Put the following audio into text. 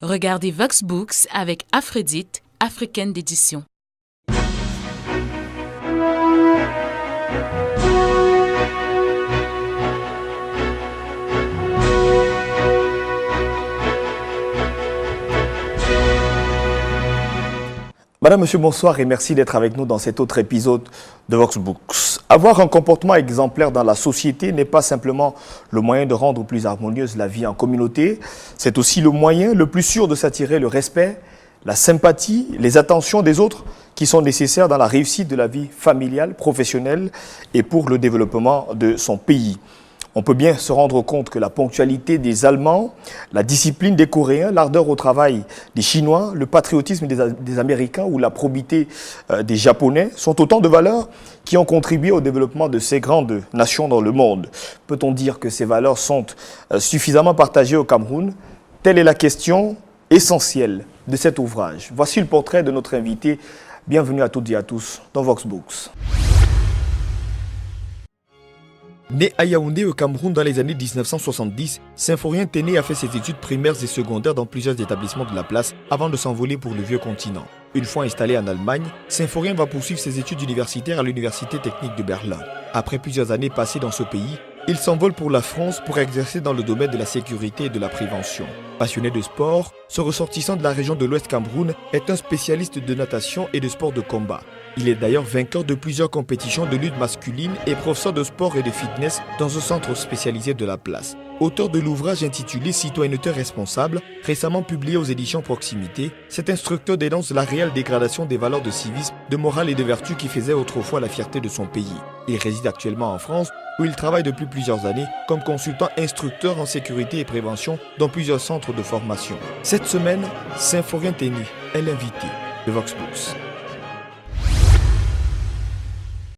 Regardez Vox Books avec Aphrodite, africaine d'édition. Madame, Monsieur, bonsoir et merci d'être avec nous dans cet autre épisode de Vox Books. Avoir un comportement exemplaire dans la société n'est pas simplement le moyen de rendre plus harmonieuse la vie en communauté, c'est aussi le moyen le plus sûr de s'attirer le respect, la sympathie, les attentions des autres qui sont nécessaires dans la réussite de la vie familiale, professionnelle et pour le développement de son pays. On peut bien se rendre compte que la ponctualité des Allemands, la discipline des Coréens, l'ardeur au travail des Chinois, le patriotisme des Américains ou la probité des Japonais sont autant de valeurs qui ont contribué au développement de ces grandes nations dans le monde. Peut-on dire que ces valeurs sont suffisamment partagées au Cameroun? Telle est la question essentielle de cet ouvrage. Voici le portrait de notre invité. Bienvenue à toutes et à tous dans Vox Books. Né à Yaoundé au Cameroun dans les années 1970, Symphorien Téné a fait ses études primaires et secondaires dans plusieurs établissements de la place avant de s'envoler pour le vieux continent. Une fois installé en Allemagne, Symphorien va poursuivre ses études universitaires à l'Université technique de Berlin. Après plusieurs années passées dans ce pays, il s'envole pour la France pour exercer dans le domaine de la sécurité et de la prévention. Passionné de sport, ce ressortissant de la région de l'Ouest Cameroun est un spécialiste de natation et de sport de combat. Il est d'ailleurs vainqueur de plusieurs compétitions de lutte masculine et professeur de sport et de fitness dans un centre spécialisé de la place. Auteur de l'ouvrage intitulé Citoyenneté responsable, récemment publié aux éditions Proximité, cet instructeur dénonce la réelle dégradation des valeurs de civisme, de morale et de vertu qui faisaient autrefois la fierté de son pays. Il réside actuellement en France, où il travaille depuis plusieurs années comme consultant instructeur en sécurité et prévention dans plusieurs centres de formation. Cette semaine, Symphorien Téné est l'invité de Vox Books.